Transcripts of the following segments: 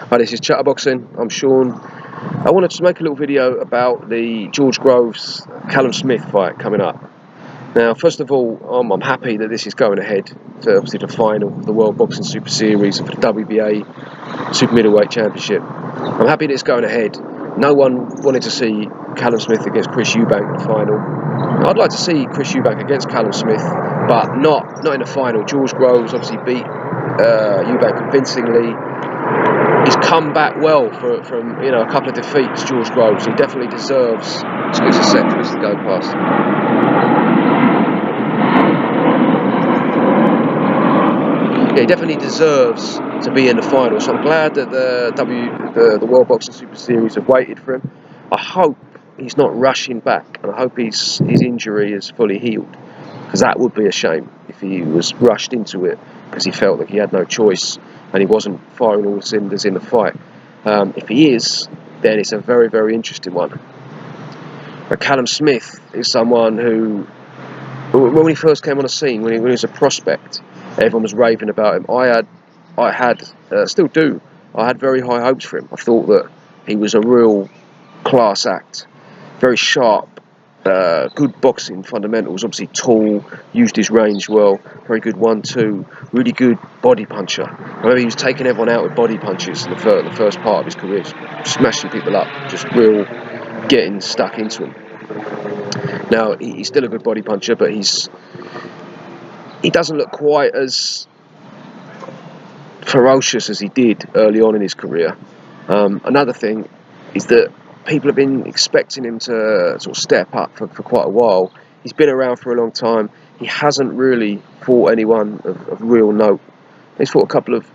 Hi, this is Chatterboxing. I'm Sean. I wanted to make a little video about the George Groves Callum Smith fight coming up. Now, first of all, I'm happy that this is going ahead to obviously the final of the World Boxing Super Series and for the WBA Super Middleweight Championship. I'm happy that it's going ahead. No one wanted to see Callum Smith against Chris Eubank in the final. I'd like to see Chris Eubank against Callum Smith, but not in the final. George Groves obviously beat Eubank convincingly. He's come back well from a couple of defeats, George Groves. He definitely deserves. Excuse a sec, this is go past. Yeah, he definitely deserves to be in the final. So I'm glad that the World Boxing Super Series have waited for him. I hope he's not rushing back, and I hope his injury is fully healed, because that would be a shame if he was rushed into it because he felt like he had no choice and he wasn't firing all cylinders in the fight. If he is, then it's a very, very interesting one. But Callum Smith is someone who, when he first came on the scene, when he was a prospect, everyone was raving about him. I had still do. I had very high hopes for him. I thought that he was a real class act, very sharp, good boxing fundamentals. Obviously tall, used his range well, very good 1-2, really good body puncher. I remember he was taking everyone out with body punches in the first part of his career, smashing people up, just real getting stuck into them. Now he's still a good body puncher, but he doesn't look quite as ferocious as he did early on in his career. Another thing is that people have been expecting him to sort of step up for quite a while. He's been around for a long time. He hasn't really fought anyone of real note. He's fought a couple of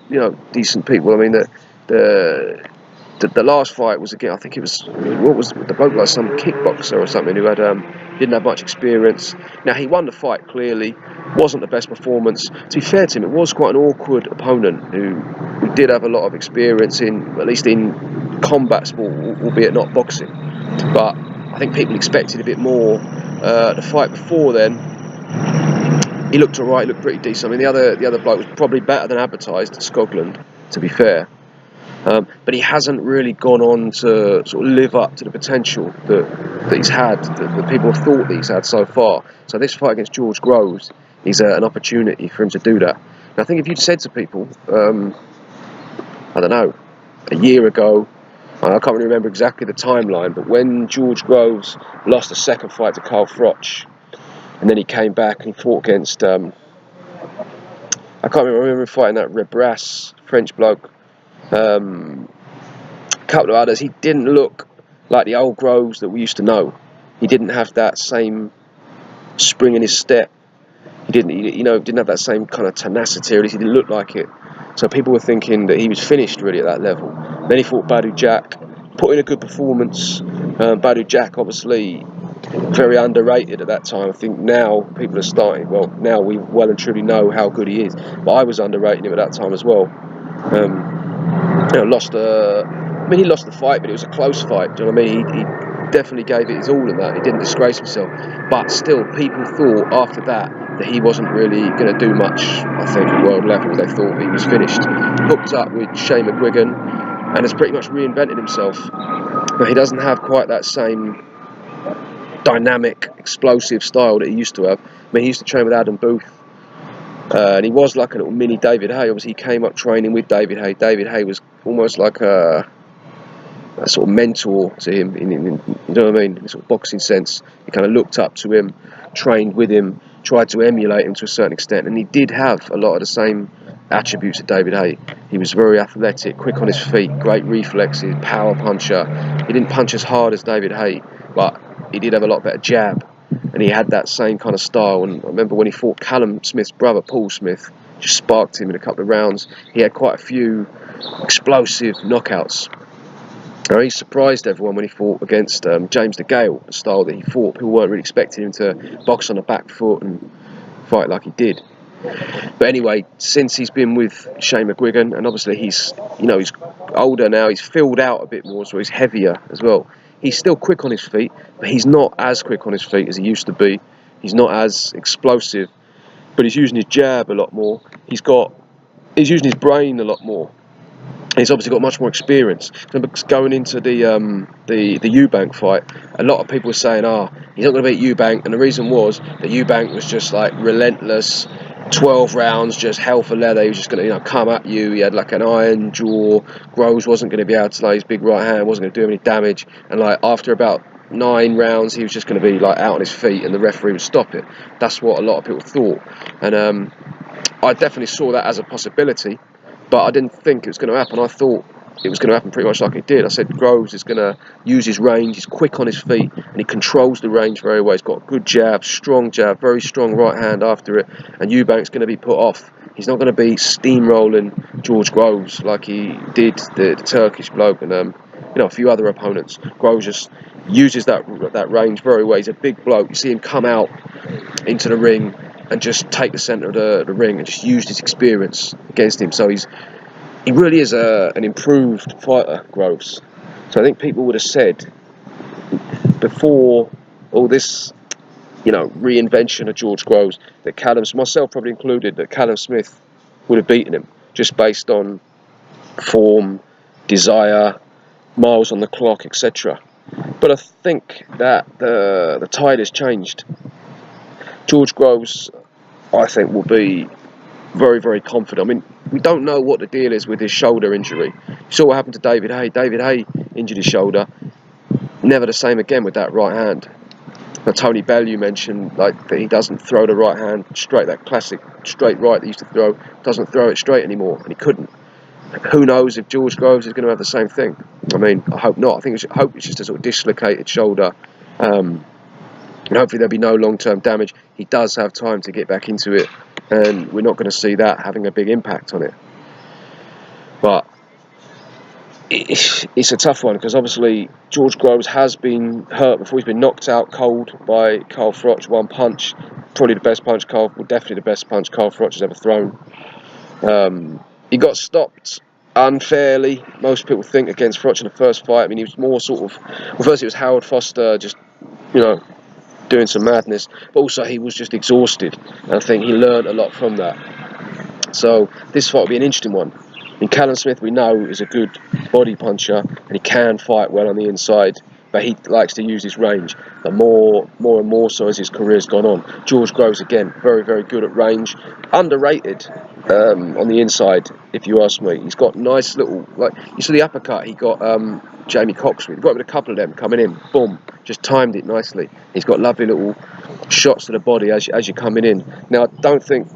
decent people. I mean, the last fight was again, I think it was, what was the bloke, like some kickboxer or something who had didn't have much experience. Now he won the fight clearly. Wasn't the best performance. To be fair to him, it was quite an awkward opponent who did have a lot of experience at least in combat sport, albeit not boxing. But I think people expected a bit more. The fight before then, he looked alright, looked pretty decent. I mean, the other bloke was probably better than advertised at Scotland, to be fair. But he hasn't really gone on to sort of live up to the potential that he's had, that people have thought that he's had so far. So this fight against George Groves is an opportunity for him to do that. And I think if you'd said to people, I don't know, a year ago, I can't really remember exactly the timeline, but when George Groves lost the second fight to Carl Froch, and then he came back and he fought against, I remember him fighting that Rebras French bloke, a couple of others. He didn't look like the old Groves that we used to know. He didn't have that same spring in his step. He didn't have that same kind of tenacity, or at least he didn't look like it. So people were thinking that he was finished really at that level. Then he fought Badou Jack, put in a good performance. Badou Jack, obviously, very underrated at that time. I think now people are starting. Well, now we well and truly know how good he is. But I was underrating him at that time as well. He lost the fight, but it was a close fight. Do you know what I mean? He definitely gave it his all in that. He didn't disgrace himself. But still, people thought after that he wasn't really going to do much. I think at world level, they thought he was finished. Hooked up with Shane McGuigan and has pretty much reinvented himself. But he doesn't have quite that same dynamic, explosive style that he used to have. I mean, he used to train with Adam Booth. And he was like a little mini David Haye. Obviously, he came up training with David Haye. David Haye was almost like a sort of mentor to him, you know what I mean, in a sort of boxing sense. He kind of looked up to him, trained with him, tried to emulate him to a certain extent, and he did have a lot of the same attributes of David Haye. He was very athletic, quick on his feet, great reflexes, power puncher. He didn't punch as hard as David Haye, but he did have a lot better jab, and he had that same kind of style. And I remember when he fought Callum Smith's brother, Paul Smith, just sparked him in a couple of rounds. He had quite a few explosive knockouts. He surprised everyone when he fought against James DeGale, the style that he fought. People weren't really expecting him to box on the back foot and fight like he did. But anyway, since he's been with Shane McGuigan, and obviously he's older now, he's filled out a bit more, so he's heavier as well. He's still quick on his feet, but he's not as quick on his feet as he used to be. He's not as explosive, but he's using his jab a lot more. He's using his brain a lot more. He's obviously got much more experience. Going into the Eubank fight, a lot of people were saying, he's not going to beat Eubank, and the reason was that Eubank was just like relentless, 12 rounds, just hell for leather. He was just going to come at you. He had like an iron jaw. Groves wasn't going to be able to lay his big right hand, wasn't going to do him any damage, and like after about 9 rounds, he was just going to be like out on his feet, and the referee would stop it. That's what a lot of people thought, and I definitely saw that as a possibility. But I didn't think it was going to happen. I thought it was going to happen pretty much like it did. I said Groves is going to use his range. He's quick on his feet, and he controls the range very well. He's got a good jab, very strong right hand after it. And Eubank's going to be put off. He's not going to be steamrolling George Groves like he did the Turkish bloke and a few other opponents. Groves just uses that range very well. He's a big bloke. You see him come out into the ring and just take the centre of the ring and just use his experience against him. So he really is an improved fighter, Groves. So I think people would have said before all this, reinvention of George Groves, that myself probably included, that Callum Smith would have beaten him just based on form, desire, miles on the clock, etc. But I think that the tide has changed. George Groves, I think, will be very, very confident. I mean, we don't know what the deal is with his shoulder injury. You saw what happened to David Haye. David Haye injured his shoulder. Never the same again with that right hand. Now, Tony Bellew mentioned that he doesn't throw the right hand straight, that classic straight right that he used to throw, doesn't throw it straight anymore, and he couldn't. Who knows if George Groves is going to have the same thing? I mean, I hope not. I hope it's just a sort of dislocated shoulder. And hopefully there'll be no long-term damage. He does have time to get back into it, and we're not going to see that having a big impact on it. But it's a tough one, because obviously George Groves has been hurt before. He's been knocked out cold by Carl Froch, one punch. Probably the best punch definitely the best punch Carl Froch has ever thrown. He got stopped unfairly, most people think, against Froch in the first fight. I mean, he was more sort of... Well, first it was Howard Foster just, doing some madness, but also he was just exhausted, and I think he learned a lot from that. So this fight will be an interesting one. I mean, Callum Smith, we know, is a good body puncher, and he can fight well on the inside, but he likes to use his range, and more and more so as his career's gone on. George Groves, again, very, very good at range, underrated on the inside, if you ask me. He's got nice little, like, you saw the uppercut he got Jamie Cox with. He got with a couple of them coming in, boom, just timed it nicely. He's got lovely little shots to the body as you're coming in. Now, I don't think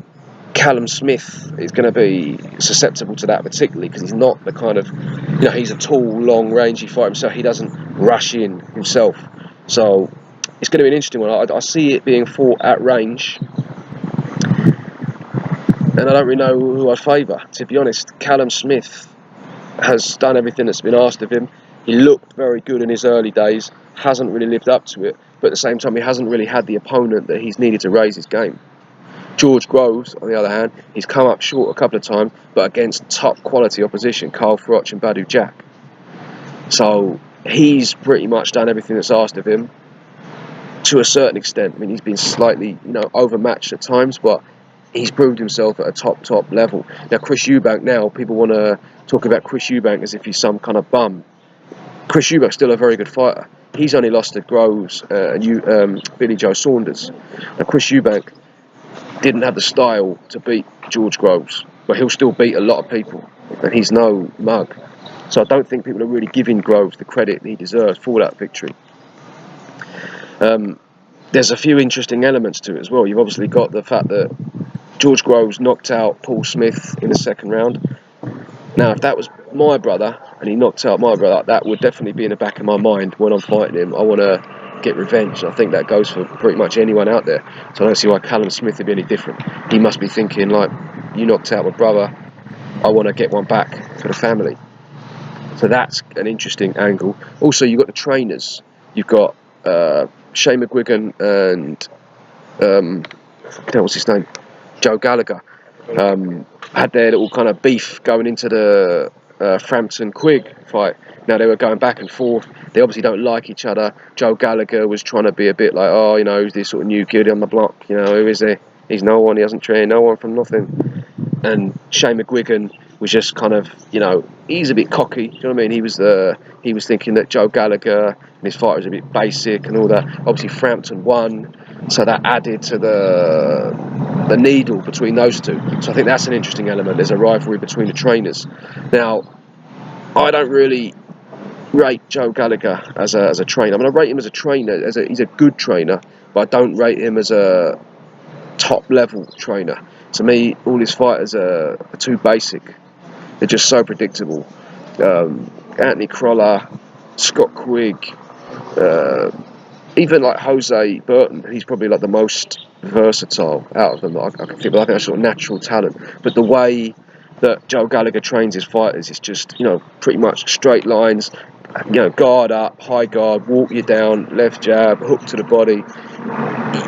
Callum Smith is going to be susceptible to that particularly, because he's not the kind of, he's a tall, long, rangy fighter himself. He doesn't rush in himself. So it's going to be an interesting one. I see it being fought at range, and I don't really know who I favour, to be honest. Callum Smith has done everything that's been asked of him. He looked very good in his early days, hasn't really lived up to it, but at the same time he hasn't really had the opponent that he's needed to raise his game. George Groves, on the other hand, he's come up short a couple of times, but against top quality opposition, Carl Froch and Badou Jack. So he's pretty much done everything that's asked of him to a certain extent. I mean, he's been slightly, overmatched at times, but he's proved himself at a top level. Now, Chris Eubank, now people want to talk about Chris Eubank as if he's some kind of bum. Chris Eubank's still a very good fighter. He's only lost to Groves and Billy Joe Saunders. Now, Chris Eubank didn't have the style to beat George Groves, but he'll still beat a lot of people, and he's no mug. So I don't think people are really giving Groves the credit that he deserves for that victory. There's a few interesting elements to it as well. You've obviously got the fact that George Groves knocked out Paul Smith in the second round. Now, if that was my brother and he knocked out my brother, that would definitely be in the back of my mind when I'm fighting him. I want to get revenge. I think that goes for pretty much anyone out there. So I don't see why Callum Smith would be any different. He must be thinking, like, you knocked out my brother, I want to get one back for the family. So that's an interesting angle. Also, you've got the trainers. You've got Shane McGuigan and what's his name? Joe Gallagher. Had their little kind of beef going into the Frampton Quigg fight. Now, they were going back and forth. They obviously don't like each other. Joe Gallagher was trying to be a bit like, who's this sort of new kid on the block? Who is he? He's no one. He hasn't trained no one from nothing. And Shane McGuigan was just kind of, he's a bit cocky. Do you know what I mean? He was thinking that Joe Gallagher and his fight was a bit basic and all that. Obviously, Frampton won, so that added to the needle between those two. So I think that's an interesting element. There's a rivalry between the trainers. Now, I don't really rate Joe Gallagher as a trainer. I mean, I rate him as a trainer. He's a good trainer, but I don't rate him as a top level trainer. To me, all his fighters are too basic. They're just so predictable. Anthony Crolla, Scott Quigg, even like Jose Burton, he's probably like the most versatile out of them. I can think like a sort of natural talent. But the way that Joe Gallagher trains his fighters is just, pretty much straight lines, guard up, high guard, walk you down, left jab, hook to the body.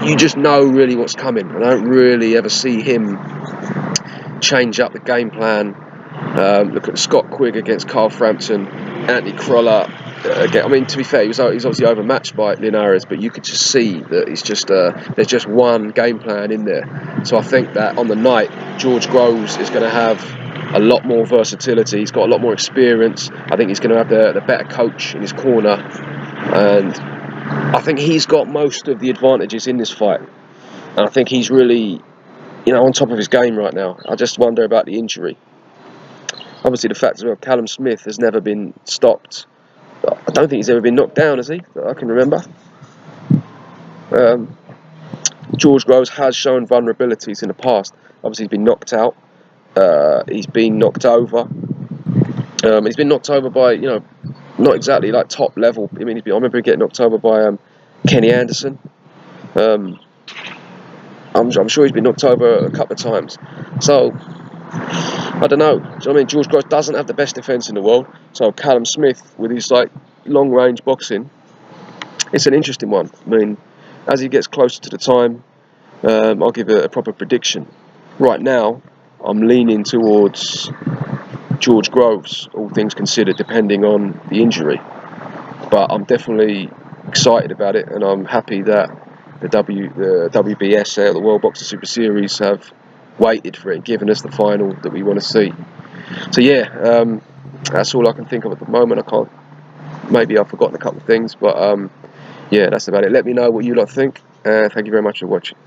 You just know really what's coming. I don't really ever see him change up the game plan. Look at Scott Quigg against Carl Frampton, Anthony Crolla. Again, I mean, to be fair, he's obviously overmatched by Linares, but you could just see that it's just there's just one game plan in there. So I think that on the night, George Groves is going to have a lot more versatility. He's got a lot more experience. I think he's going to have the better coach in his corner, and I think he's got most of the advantages in this fight. And I think he's really, on top of his game right now. I just wonder about the injury. Obviously, the fact as well, Callum Smith has never been stopped. I don't think he's ever been knocked down, has he? That I can remember. George Groves has shown vulnerabilities in the past. Obviously, he's been knocked out. He's been knocked over. He's been knocked over by, not exactly like top level. I mean, I remember him getting knocked over by Kenny Anderson. I'm sure he's been knocked over a couple of times. So, I don't know. Do you know what I mean? George Groves doesn't have the best defence in the world. So Callum Smith, with his long range boxing, it's an interesting one. I mean, as he gets closer to the time, I'll give a proper prediction. Right now, I'm leaning towards George Groves, all things considered, depending on the injury. But I'm definitely excited about it, and I'm happy that the WBS, the World Boxing Super Series, have waited for it, given us the final that we want to see. So yeah, that's all I can think of at the moment. Maybe I've forgotten a couple of things, but yeah, that's about it. Let me know what you lot think. Thank you very much for watching.